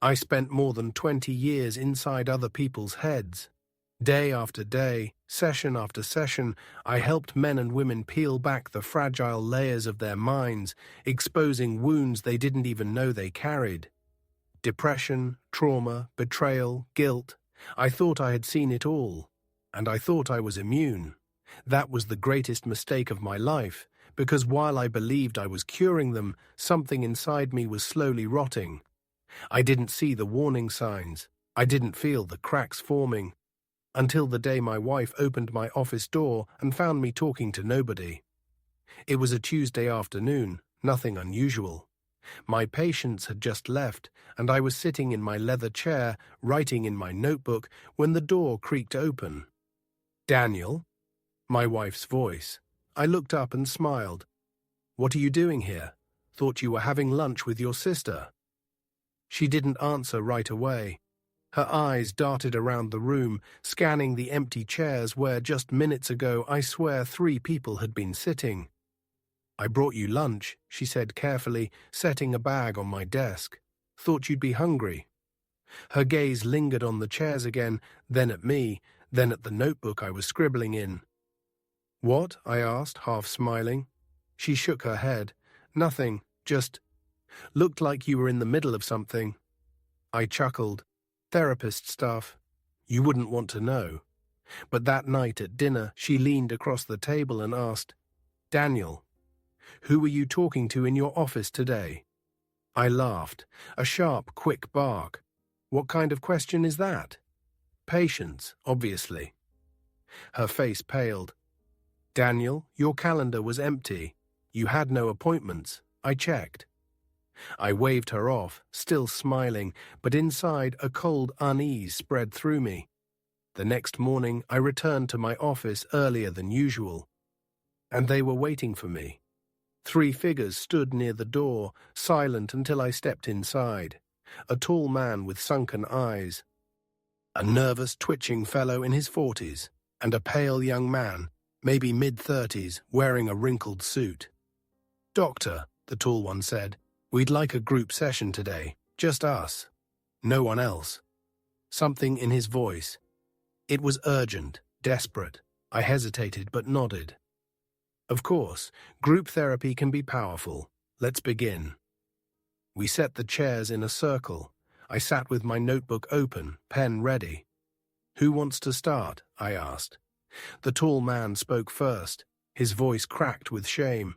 I spent more than 20 years inside other people's heads. Day after day, session after session, I helped men and women peel back the fragile layers of their minds, exposing wounds they didn't even know they carried. Depression, trauma, betrayal, guilt. I thought I had seen it all, and I thought I was immune. That was the greatest mistake of my life, because while I believed I was curing them, something inside me was slowly rotting. I didn't see the warning signs. I didn't feel the cracks forming, until the day my wife opened my office door and found me talking to nobody. It was a Tuesday afternoon, nothing unusual. My patients had just left, and I was sitting in my leather chair, writing in my notebook, when the door creaked open. "Daniel?" My wife's voice. I looked up and smiled. "What are you doing here? Thought you were having lunch with your sister." She didn't answer right away. Her eyes darted around the room, scanning the empty chairs where just minutes ago I swear 3 people had been sitting. "I brought you lunch," she said carefully, setting a bag on my desk. "Thought you'd be hungry." Her gaze lingered on the chairs again, then at me, then at the notebook I was scribbling in. "What?" I asked, half smiling. She shook her head. "Nothing, just looked like you were in the middle of something." I chuckled. "Therapist stuff. You wouldn't want to know." But that night at dinner, she leaned across the table and asked, "Daniel, who were you talking to in your office today?" I laughed, a sharp, quick bark. "What kind of question is that?" "Patients, obviously." Her face paled. "Daniel, your calendar was empty. You had no appointments. I checked." I waved her off, still smiling, but inside a cold unease spread through me. The next morning I returned to my office earlier than usual, and they were waiting for me. 3 figures stood near the door, silent until I stepped inside. A tall man with sunken eyes, a nervous, twitching fellow in his 40s, and a pale young man, maybe mid-30s, wearing a wrinkled suit. "Doctor," the tall one said, "we'd like a group session today. Just us. No one else." Something in his voice. It was urgent, desperate. I hesitated but nodded. "Of course, group therapy can be powerful. Let's begin." We set the chairs in a circle. I sat with my notebook open, pen ready. "Who wants to start?" I asked. The tall man spoke first. His voice cracked with shame.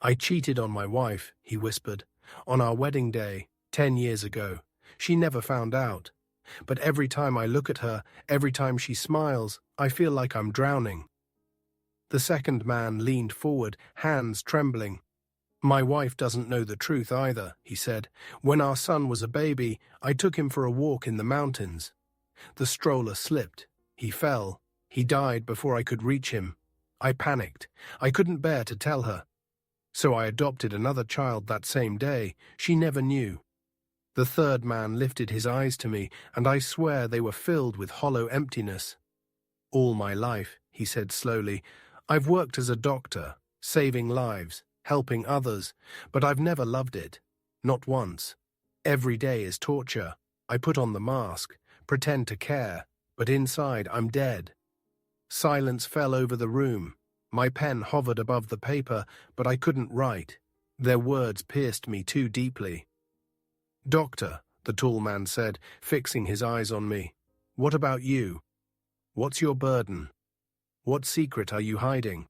"I cheated on my wife," he whispered. "On our wedding day, 10 years ago. She never found out. But every time I look at her, every time she smiles, I feel like I'm drowning." The second man leaned forward, hands trembling. "My wife doesn't know the truth either," he said. "When our son was a baby, I took him for a walk in the mountains. The stroller slipped. He fell. He died before I could reach him. I panicked. I couldn't bear to tell her. So I adopted another child that same day. She never knew." The third man lifted his eyes to me, and I swear they were filled with hollow emptiness. "All my life," he said slowly, "I've worked as a doctor, saving lives, helping others, but I've never loved it. Not once. Every day is torture. I put on the mask, pretend to care, but inside I'm dead." Silence fell over the room. My pen hovered above the paper, but I couldn't write. Their words pierced me too deeply. "Doctor," the tall man said, fixing his eyes on me, "what about you? What's your burden? What secret are you hiding?"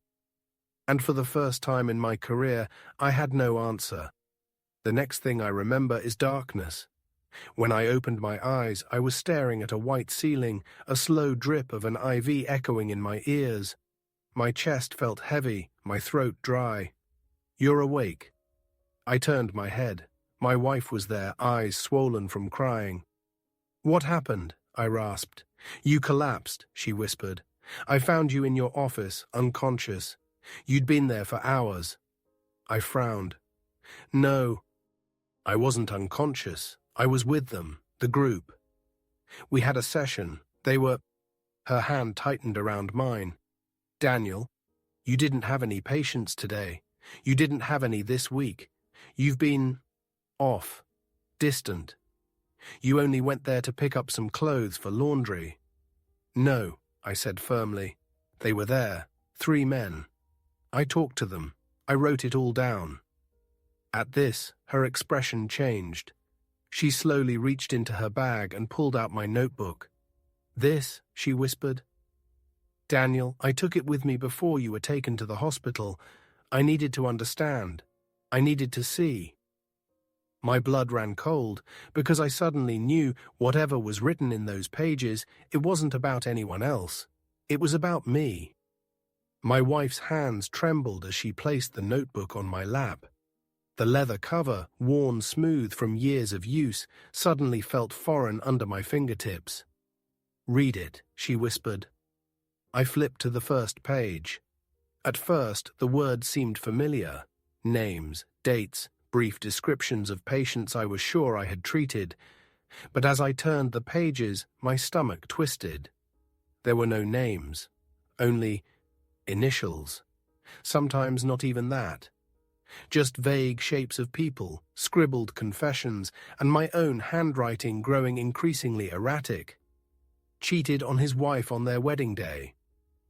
And for the first time in my career, I had no answer. The next thing I remember is darkness. When I opened my eyes, I was staring at a white ceiling, a slow drip of an IV echoing in my ears. My chest felt heavy, my throat dry. "You're awake." I turned my head. My wife was there, eyes swollen from crying. "What happened?" I rasped. "You collapsed," she whispered. "I found you in your office, unconscious. You'd been there for hours." I frowned. "No, I wasn't unconscious. I was with them, the group. We had a session. They were—" Her hand tightened around mine. "Daniel, you didn't have any patients today. You didn't have any this week. You've been off, distant. You only went there to pick up some clothes for laundry." "No," I said firmly. "They were there, 3 men. I talked to them. I wrote it all down." At this, her expression changed. She slowly reached into her bag and pulled out my notebook. "This," she whispered. "Daniel, I took it with me before you were taken to the hospital. I needed to understand. I needed to see." My blood ran cold because I suddenly knew whatever was written in those pages, it wasn't about anyone else. It was about me. My wife's hands trembled as she placed the notebook on my lap. The leather cover, worn smooth from years of use, suddenly felt foreign under my fingertips. "Read it," she whispered. I flipped to the first page. At first, the words seemed familiar. Names, dates, brief descriptions of patients I was sure I had treated. But as I turned the pages, my stomach twisted. There were no names, only initials. Sometimes not even that. Just vague shapes of people, scribbled confessions, and my own handwriting growing increasingly erratic. Cheated on his wife on their wedding day.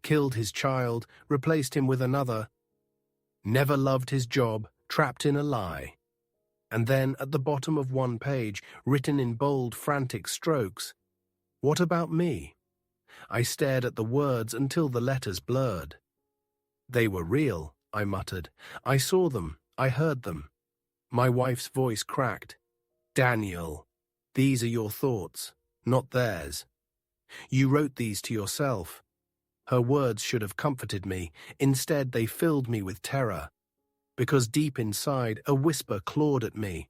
Killed his child, replaced him with another. Never loved his job, trapped in a lie. And then, at the bottom of one page, written in bold, frantic strokes, "What about me?" I stared at the words until the letters blurred. "They were real," I muttered. "I saw them. I heard them." My wife's voice cracked. "Daniel, these are your thoughts, not theirs. You wrote these to yourself." Her words should have comforted me. Instead, they filled me with terror. Because deep inside, a whisper clawed at me.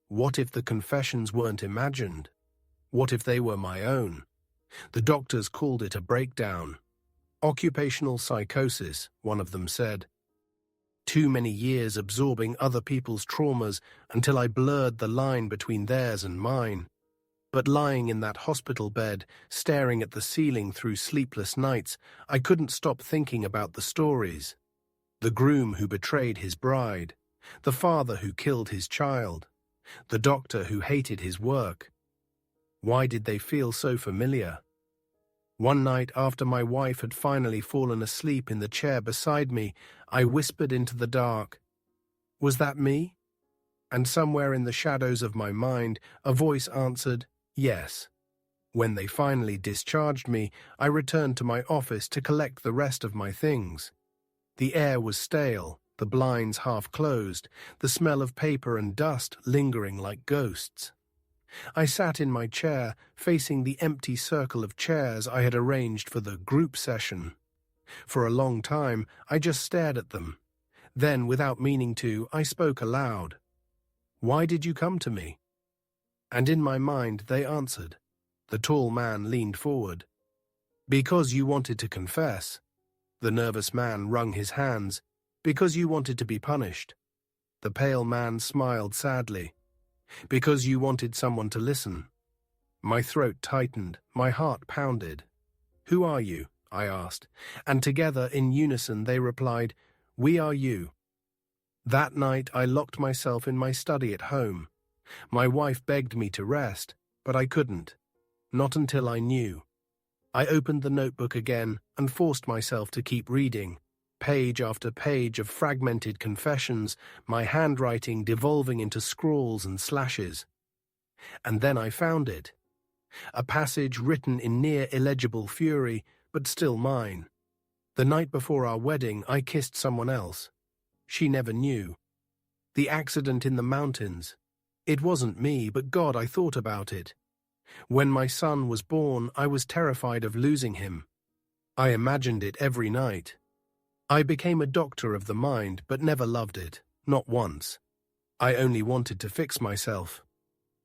What if the confessions weren't imagined? What if they were my own? The doctors called it a breakdown. Occupational psychosis, one of them said. Too many years absorbing other people's traumas until I blurred the line between theirs and mine. But lying in that hospital bed, staring at the ceiling through sleepless nights, I couldn't stop thinking about the stories. The groom who betrayed his bride, the father who killed his child, the doctor who hated his work. Why did they feel so familiar? One night after my wife had finally fallen asleep in the chair beside me, I whispered into the dark, "Was that me?" And somewhere in the shadows of my mind, a voice answered, "Yes." When they finally discharged me, I returned to my office to collect the rest of my things. The air was stale, the blinds half closed, the smell of paper and dust lingering like ghosts. I sat in my chair, facing the empty circle of chairs I had arranged for the group session. For a long time, I just stared at them. Then, without meaning to, I spoke aloud. "Why did you come to me?" And in my mind, they answered. The tall man leaned forward. "Because you wanted to confess." The nervous man wrung his hands. "Because you wanted to be punished." The pale man smiled sadly. "Because you wanted someone to listen." My throat tightened, my heart pounded. "Who are you?" I asked, and together in unison they replied, "We are you." That night I locked myself in my study at home. My wife begged me to rest, but I couldn't. Not until I knew. I opened the notebook again and forced myself to keep reading. Page after page of fragmented confessions, my handwriting devolving into scrawls and slashes. And then I found it. A passage written in near illegible fury, but still mine. The night before our wedding, I kissed someone else. She never knew. The accident in the mountains. It wasn't me, but God, I thought about it. When my son was born, I was terrified of losing him. I imagined it every night. I became a doctor of the mind, but never loved it, not once. I only wanted to fix myself.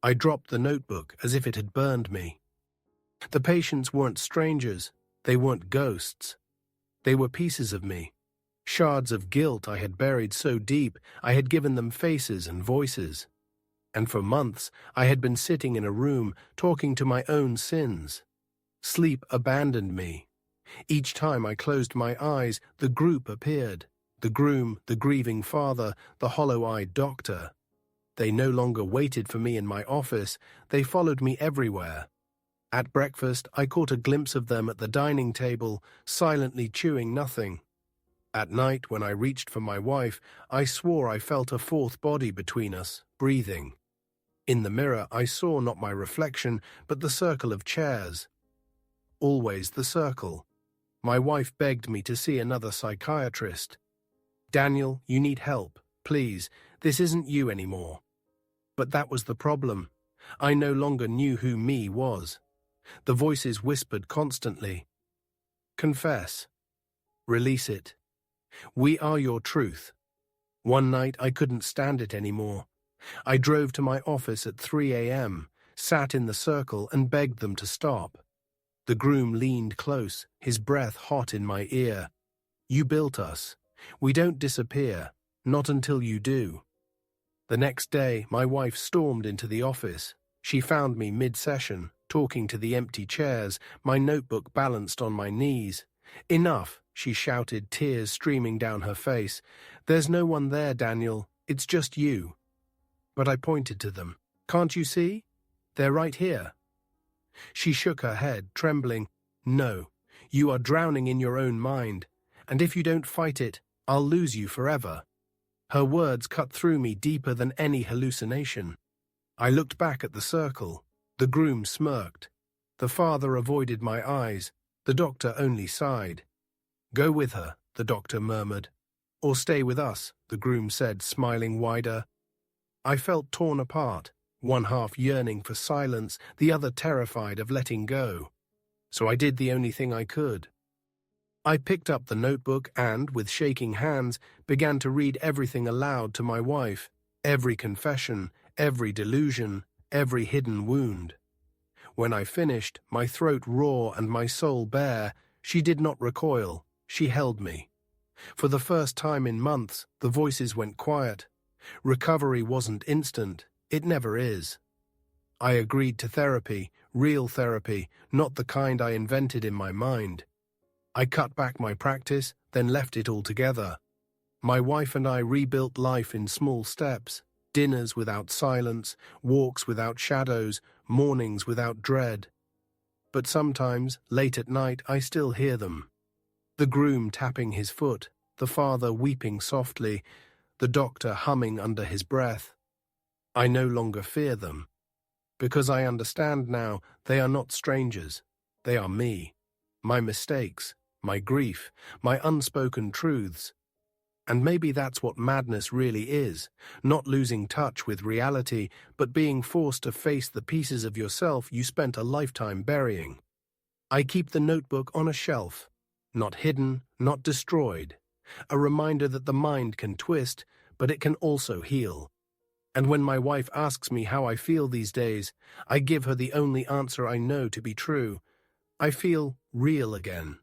I dropped the notebook as if it had burned me. The patients weren't strangers, they weren't ghosts. They were pieces of me, shards of guilt I had buried so deep I had given them faces and voices. And for months I had been sitting in a room talking to my own sins. Sleep abandoned me. Each time I closed my eyes, the group appeared. The groom, the grieving father, the hollow-eyed doctor. They no longer waited for me in my office, they followed me everywhere. At breakfast, I caught a glimpse of them at the dining table, silently chewing nothing. At night, when I reached for my wife, I swore I felt a fourth body between us, breathing. In the mirror, I saw not my reflection, but the circle of chairs. Always the circle. My wife begged me to see another psychiatrist. "Daniel, you need help. Please, this isn't you anymore." But that was the problem. I no longer knew who me was. The voices whispered constantly. "Confess. Release it. We are your truth." One night I couldn't stand it anymore. I drove to my office at 3 a.m., sat in the circle and begged them to stop. The groom leaned close, his breath hot in my ear. "You built us. We don't disappear, not until you do." The next day, my wife stormed into the office. She found me mid-session, talking to the empty chairs, my notebook balanced on my knees. "Enough," she shouted, tears streaming down her face. "There's no one there, Daniel. It's just you." But I pointed to them. "Can't you see? They're right here." She shook her head, trembling. "No, you are drowning in your own mind, and if you don't fight it, I'll lose you forever." Her words cut through me deeper than any hallucination. I looked back at the circle. The groom smirked. The father avoided my eyes. The doctor only sighed. "Go with her," the doctor murmured. "Or stay with us," the groom said, smiling wider. I felt torn apart, one half yearning for silence, the other terrified of letting go. So I did the only thing I could. I picked up the notebook and, with shaking hands, began to read everything aloud to my wife, every confession, every delusion, every hidden wound. When I finished, my throat raw and my soul bare, she did not recoil. She held me. For the first time in months, the voices went quiet. Recovery wasn't instant. It never is. I agreed to therapy, real therapy, not the kind I invented in my mind. I cut back my practice, then left it altogether. My wife and I rebuilt life in small steps. Dinners without silence, walks without shadows, mornings without dread. But sometimes, late at night, I still hear them. The groom tapping his foot, the father weeping softly, the doctor humming under his breath. I no longer fear them. Because I understand now, they are not strangers. They are me, my mistakes, my grief, my unspoken truths. And maybe that's what madness really is, not losing touch with reality, but being forced to face the pieces of yourself you spent a lifetime burying. I keep the notebook on a shelf, not hidden, not destroyed, a reminder that the mind can twist, but it can also heal. And when my wife asks me how I feel these days, I give her the only answer I know to be true. I feel real again.